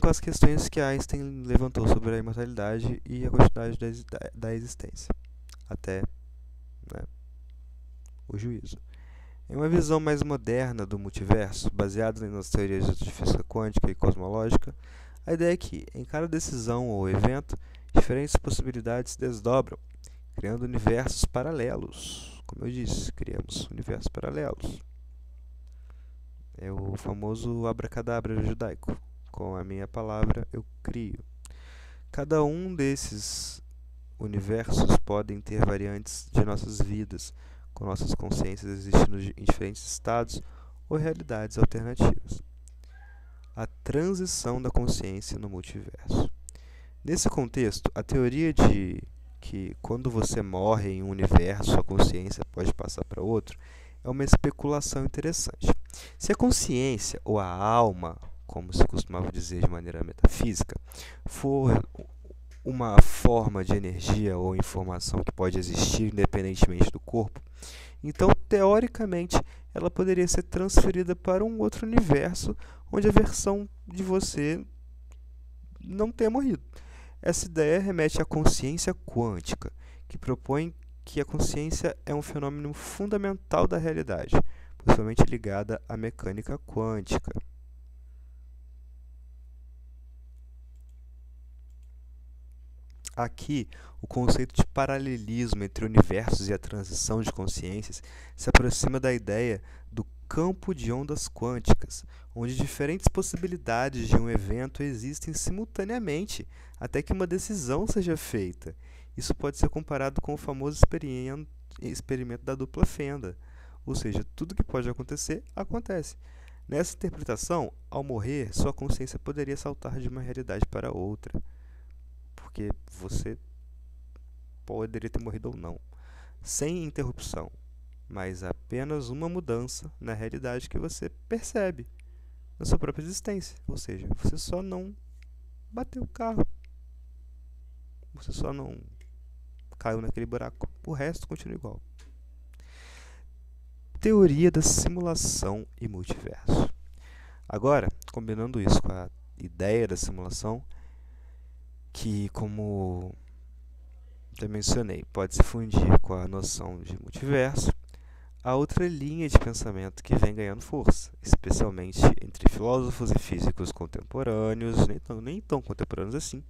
S1: Com as questões que Einstein levantou sobre a imortalidade e a continuidade da existência, até, né, o juízo. Em uma visão mais moderna do multiverso, baseada nas teorias de física quântica e cosmológica, a ideia é que, em cada decisão ou evento, diferentes possibilidades se desdobram, criando universos paralelos. Como eu disse, criamos universos paralelos. É o famoso abracadabra judaico. Com a minha palavra, eu crio. Cada um desses universos podem ter variantes de nossas vidas, com nossas consciências existindo em diferentes estados ou realidades alternativas. A transição da consciência no multiverso. Nesse contexto, a teoria de que quando você morre em um universo, a consciência pode passar para outro, é uma especulação interessante. Se a consciência ou a alma, como se costumava dizer de maneira metafísica, for uma forma de energia ou informação que pode existir independentemente do corpo, então, teoricamente, ela poderia ser transferida para um outro universo onde a versão de você não tenha morrido. Essa ideia remete à consciência quântica, que propõe que a consciência é um fenômeno fundamental da realidade, possivelmente ligada à mecânica quântica. Aqui, o conceito de paralelismo entre universos e a transição de consciências se aproxima da ideia do campo de ondas quânticas, onde diferentes possibilidades de um evento existem simultaneamente até que uma decisão seja feita. Isso pode ser comparado com o famoso experimento da dupla fenda, ou seja, tudo que pode acontecer, acontece. Nessa interpretação, ao morrer, sua consciência poderia saltar de uma realidade para outra, porque você poderia ter morrido ou não, sem interrupção, mas apenas uma mudança na realidade que você percebe na sua própria existência. Ou seja, você só não bateu o carro, você só não caiu naquele buraco, o resto continua igual. Teoria da simulação e multiverso. Agora, combinando isso com a ideia da simulação, que, como já mencionei, pode se fundir com a noção de multiverso, há outra linha de pensamento que vem ganhando força, especialmente entre filósofos e físicos contemporâneos, nem tão contemporâneos assim,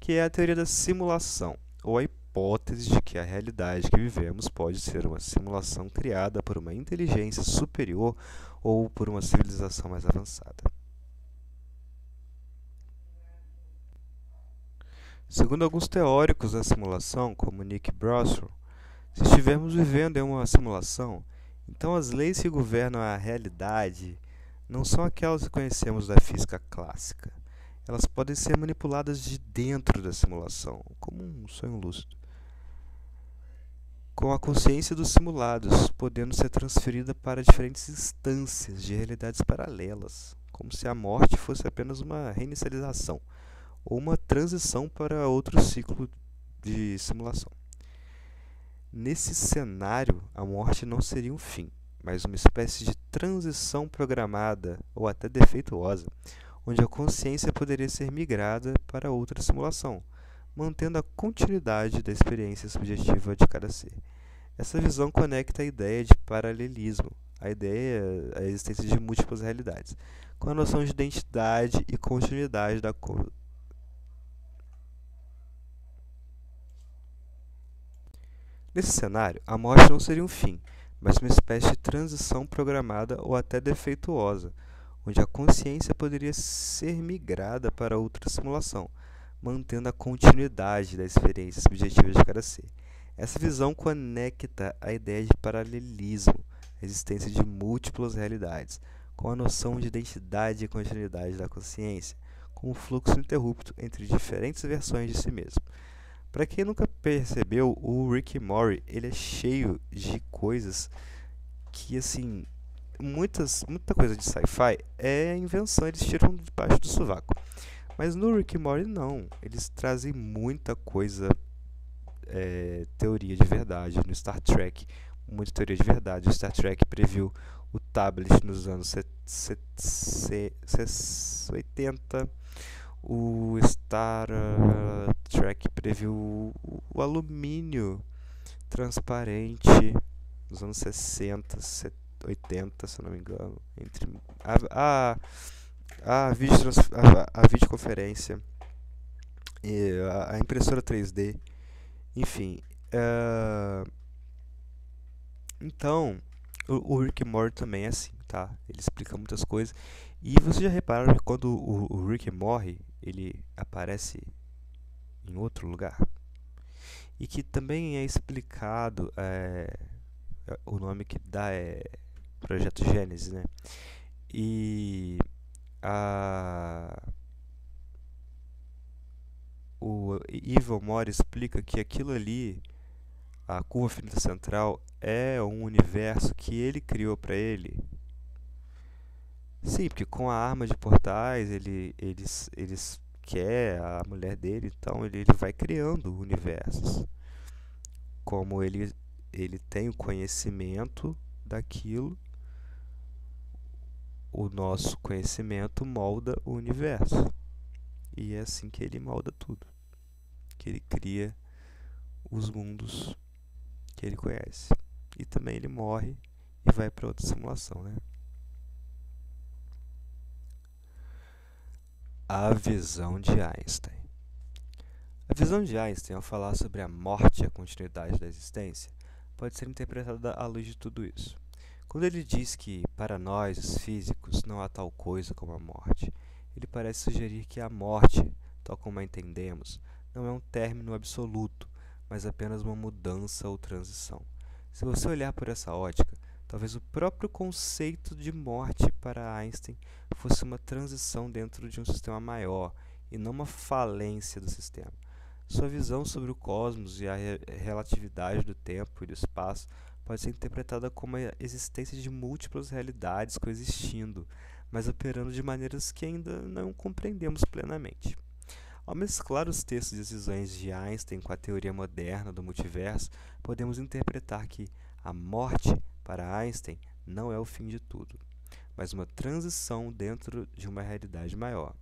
S1: que é a teoria da simulação, ou a hipótese de que a realidade que vivemos pode ser uma simulação criada por uma inteligência superior ou por uma civilização mais avançada. Segundo alguns teóricos da simulação, como Nick Bostrom, se estivermos vivendo em uma simulação, então as leis que governam a realidade não são aquelas que conhecemos da física clássica. Elas podem ser manipuladas de dentro da simulação, como um sonho lúcido, com a consciência dos simulados, podendo ser transferida para diferentes instâncias de realidades paralelas, como se a morte fosse apenas uma reinicialização ou uma transição para outro ciclo de simulação. Nesse cenário, a morte não seria um fim, mas uma espécie de transição programada ou até defeituosa, onde a consciência poderia ser migrada para outra simulação, mantendo a continuidade da experiência subjetiva de cada ser. Essa visão conecta a ideia de paralelismo, a existência de múltiplas realidades, com a noção de identidade e continuidade da Nesse cenário, a morte não seria um fim, mas uma espécie de transição programada ou até defeituosa, onde a consciência poderia ser migrada para outra simulação, mantendo a continuidade da experiência subjetiva de cada ser. Essa visão conecta a ideia de paralelismo, a existência de múltiplas realidades, com a noção de identidade e continuidade da consciência, com um fluxo ininterrupto entre diferentes versões de si mesmo. Para quem nunca percebeu, o Rick and Morty, ele é cheio de coisas que, assim, muita coisa de sci-fi é invenção, eles tiram debaixo do sovaco. Mas no Rick and Morty não, eles trazem muita coisa, teoria de verdade. No Star Trek, muita teoria de verdade. O Star Trek previu o tablet nos anos 80. O Star Trek previu o alumínio transparente nos anos 60, 80, se eu não me engano. Entre a videoconferência, e a impressora 3D, enfim. Então, o Rick and Morty também é assim, tá? Ele explica muitas coisas. E vocês já repararam que quando o Rick morre, ele aparece em outro lugar? E que também é explicado, o nome que dá é Projeto Gênesis, né? E o Evil Mori explica que aquilo ali, a curva finita central, é um universo que ele criou para ele. Sim, porque com a arma de portais eles quer a mulher dele, então ele vai criando universos. Como ele tem o conhecimento daquilo, o nosso conhecimento molda o universo. E é assim que ele molda tudo. Que ele cria os mundos que ele conhece. E também ele morre e vai para outra simulação, né? A visão de Einstein. A visão de Einstein, ao falar sobre a morte e a continuidade da existência, pode ser interpretada à luz de tudo isso. Quando ele diz que, para nós, os físicos, não há tal coisa como a morte, ele parece sugerir que a morte, tal como a entendemos, não é um término absoluto, mas apenas uma mudança ou transição. Se você olhar por essa ótica, talvez o próprio conceito de morte para Einstein fosse uma transição dentro de um sistema maior e não uma falência do sistema. Sua visão sobre o cosmos e a relatividade do tempo e do espaço pode ser interpretada como a existência de múltiplas realidades coexistindo, mas operando de maneiras que ainda não compreendemos plenamente. Ao mesclar os textos e decisões de Einstein com a teoria moderna do multiverso, podemos interpretar que a morte, para Einstein, não é o fim de tudo, mas uma transição dentro de uma realidade maior.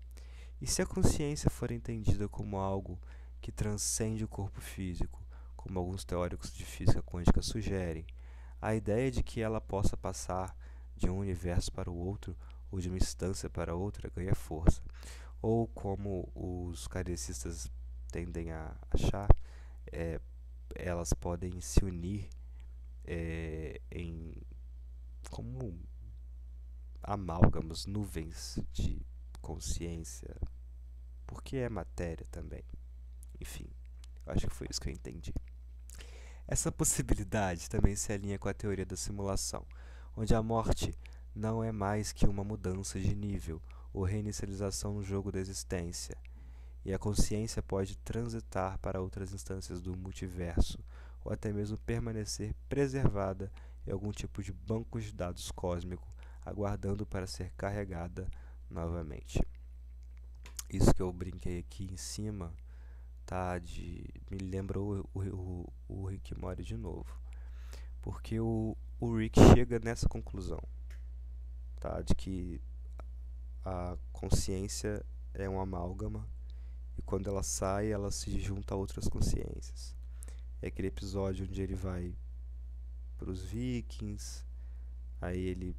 S1: E se a consciência for entendida como algo que transcende o corpo físico, como alguns teóricos de física quântica sugerem, a ideia de que ela possa passar de um universo para o outro ou de uma instância para outra ganha força. Ou, como os kardecistas tendem a achar, elas podem se unir em como amálgamos, nuvens de consciência, porque é matéria também. Enfim, eu acho que foi isso que eu entendi. Essa possibilidade também se alinha com a teoria da simulação, onde a morte não é mais que uma mudança de nível ou reinicialização no jogo da existência, e a consciência pode transitar para outras instâncias do multiverso, ou até mesmo permanecer preservada em algum tipo de banco de dados cósmico, aguardando para ser carregada novamente. Isso que eu brinquei aqui em cima, tá? Me lembrou o Rick e Morty de novo. Porque o Rick chega nessa conclusão, tá? De que a consciência é um amálgama e quando ela sai, ela se junta a outras consciências. É aquele episódio onde ele vai para os Vikings, aí ele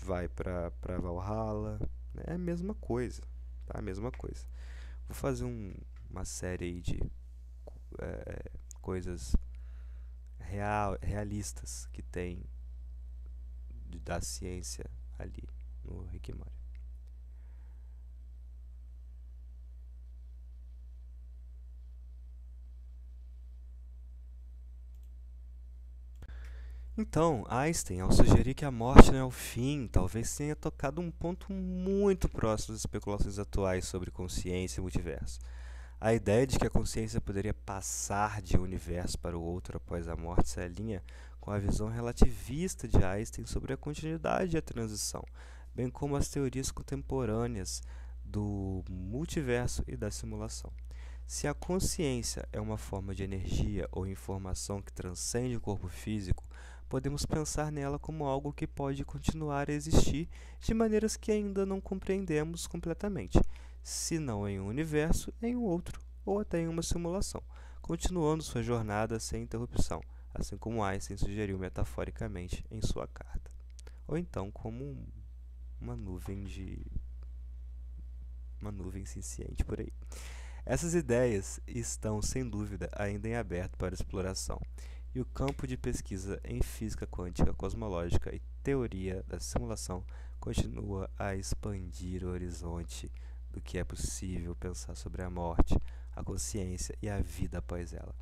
S1: vai para Valhalla, né? É a mesma coisa, tá? A mesma coisa. Vou fazer uma série aí de coisas realistas que tem da ciência ali no Rick and Morty. Então, Einstein, ao sugerir que a morte não é o fim, talvez tenha tocado um ponto muito próximo das especulações atuais sobre consciência e multiverso. A ideia de que a consciência poderia passar de um universo para o outro após a morte se alinha com a visão relativista de Einstein sobre a continuidade e a transição, bem como as teorias contemporâneas do multiverso e da simulação. Se a consciência é uma forma de energia ou informação que transcende o corpo físico, podemos pensar nela como algo que pode continuar a existir de maneiras que ainda não compreendemos completamente, se não em um universo, em um outro, ou até em uma simulação, continuando sua jornada sem interrupção, assim como Einstein sugeriu metaforicamente em sua carta. Ou então como uma nuvem ciente por aí. Essas ideias estão, sem dúvida, ainda em aberto para exploração, e o campo de pesquisa em física quântica cosmológica e teoria da simulação continua a expandir o horizonte do que é possível pensar sobre a morte, a consciência e a vida após ela.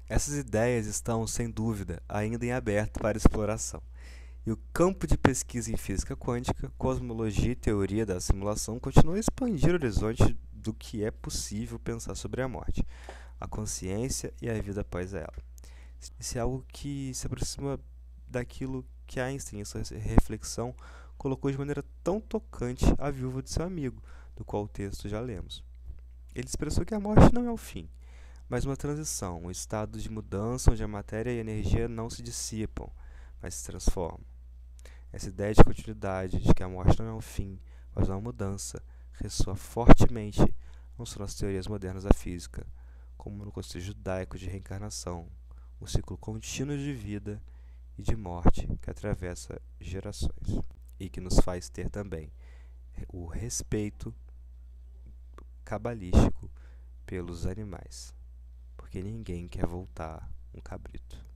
S1: Essas ideias estão, sem dúvida, ainda em aberto para exploração, e o campo de pesquisa em física quântica, cosmologia e teoria da simulação continua a expandir o horizonte do que é possível pensar sobre a morte, a consciência e a vida após ela. Isso é algo que se aproxima daquilo que Einstein, em sua reflexão, colocou de maneira tão tocante à viúva de seu amigo, do qual o texto já lemos. Ele expressou que a morte não é o fim, mas uma transição, um estado de mudança onde a matéria e a energia não se dissipam, mas se transformam. Essa ideia de continuidade, de que a morte não é um fim, mas uma mudança, ressoa fortemente não só nas teorias modernas da física, como no conceito judaico de reencarnação, um ciclo contínuo de vida e de morte que atravessa gerações e que nos faz ter também o respeito cabalístico pelos animais, porque ninguém quer voltar um cabrito.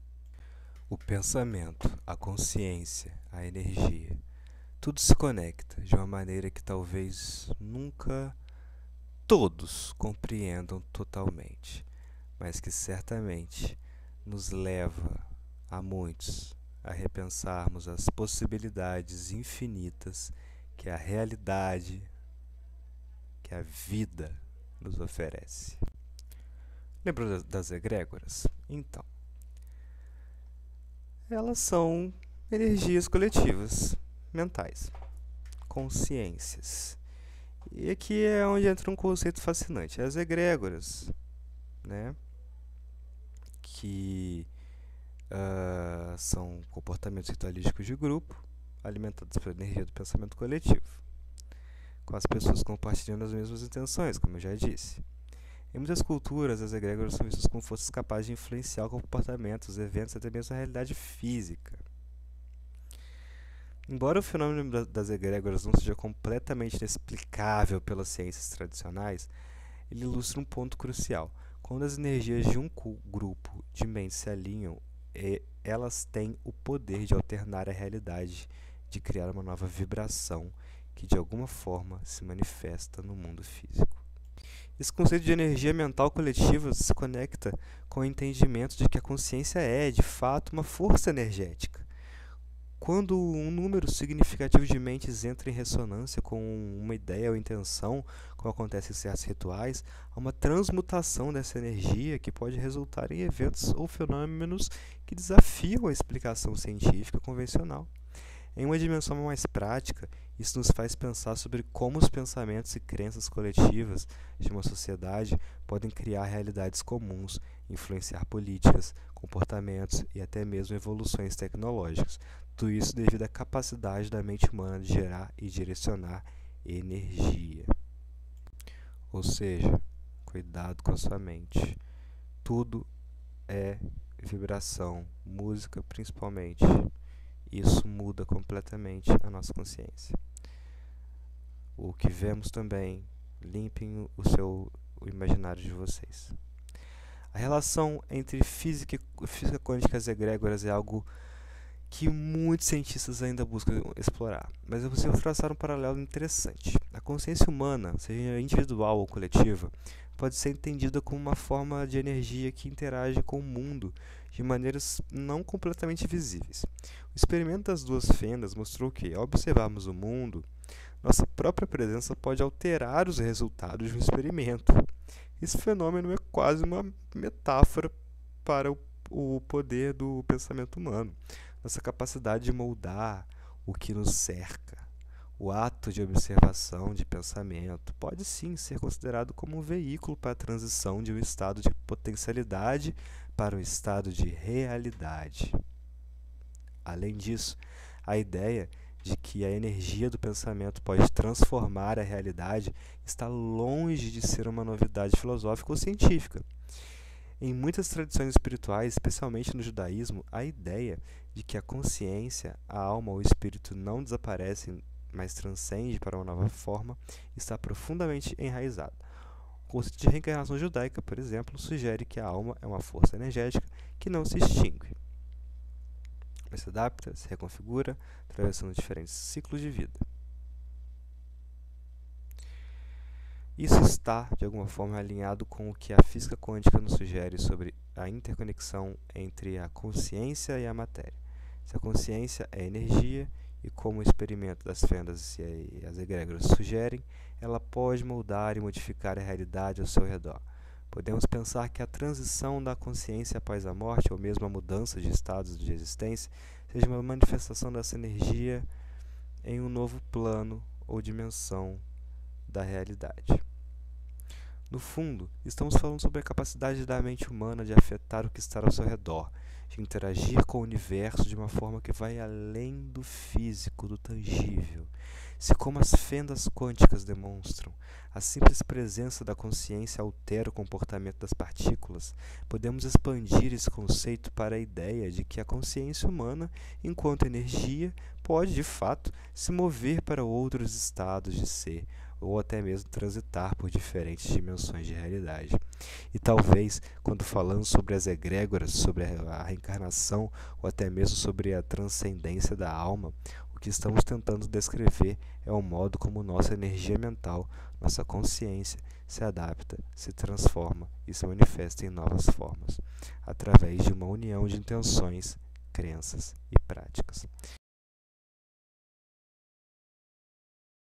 S1: O pensamento, a consciência, a energia, tudo se conecta de uma maneira que talvez nunca todos compreendam totalmente, mas que certamente nos leva a muitos a repensarmos as possibilidades infinitas que a realidade, que a vida nos oferece. Lembra das egrégoras? Então, elas são energias coletivas, mentais, consciências. E aqui é onde entra um conceito fascinante. As egrégoras, né, que são comportamentos ritualísticos de grupo, alimentados pela energia do pensamento coletivo, com as pessoas compartilhando as mesmas intenções, como eu já disse. Em muitas culturas, as egrégoras são vistas como forças capazes de influenciar o comportamento, os eventos e até mesmo a realidade física. Embora o fenômeno das egrégoras não seja completamente inexplicável pelas ciências tradicionais, ele ilustra um ponto crucial. Quando as energias de um grupo de mentes se alinham, elas têm o poder de alternar a realidade, de criar uma nova vibração que de alguma forma se manifesta no mundo físico. Esse conceito de energia mental coletiva se conecta com o entendimento de que a consciência é, de fato, uma força energética. Quando um número significativo de mentes entra em ressonância com uma ideia ou intenção, como acontece em certos rituais, há uma transmutação dessa energia que pode resultar em eventos ou fenômenos que desafiam a explicação científica convencional. Em uma dimensão mais prática, isso nos faz pensar sobre como os pensamentos e crenças coletivas de uma sociedade podem criar realidades comuns, influenciar políticas, comportamentos e até mesmo evoluções tecnológicas. Tudo isso devido à capacidade da mente humana de gerar e direcionar energia. Ou seja, cuidado com a sua mente. Tudo é vibração, música principalmente. Isso muda completamente a nossa consciência. O que vemos também, limpem o imaginário de vocês. A relação entre física quântica e as egrégoras é algo que muitos cientistas ainda buscam explorar, mas eu consigo traçar um paralelo interessante. A consciência humana, seja individual ou coletiva, pode ser entendida como uma forma de energia que interage com o mundo de maneiras não completamente visíveis. O experimento das duas fendas mostrou que, ao observarmos o mundo, nossa própria presença pode alterar os resultados de um experimento. Esse fenômeno é quase uma metáfora para o poder do pensamento humano, nossa capacidade de moldar o que nos cerca. O ato de observação de pensamento pode sim ser considerado como um veículo para a transição de um estado de potencialidade para um estado de realidade. Além disso, a ideia de que a energia do pensamento pode transformar a realidade está longe de ser uma novidade filosófica ou científica. Em muitas tradições espirituais, especialmente no judaísmo, a ideia de que a consciência, a alma ou o espírito não desaparecem, mas transcende para uma nova forma, está profundamente enraizada. O conceito de reencarnação judaica, por exemplo, sugere que a alma é uma força energética que não se extingue, mas se adapta, se reconfigura, atravessando diferentes ciclos de vida. Isso está, de alguma forma, alinhado com o que a física quântica nos sugere sobre a interconexão entre a consciência e a matéria. Se a consciência é energia, e como o experimento das fendas e as egrégoras sugerem, ela pode moldar e modificar a realidade ao seu redor. Podemos pensar que a transição da consciência após a morte, ou mesmo a mudança de estados de existência, seja uma manifestação dessa energia em um novo plano ou dimensão da realidade. No fundo, estamos falando sobre a capacidade da mente humana de afetar o que está ao seu redor, de interagir com o universo de uma forma que vai além do físico, do tangível. Se, como as fendas quânticas demonstram, a simples presença da consciência altera o comportamento das partículas, podemos expandir esse conceito para a ideia de que a consciência humana, enquanto energia, pode, de fato, se mover para outros estados de ser, ou até mesmo transitar por diferentes dimensões de realidade. E talvez, quando falamos sobre as egrégoras, sobre a reencarnação, ou até mesmo sobre a transcendência da alma, o que estamos tentando descrever é o modo como nossa energia mental, nossa consciência, se adapta, se transforma e se manifesta em novas formas, através de uma união de intenções, crenças e práticas.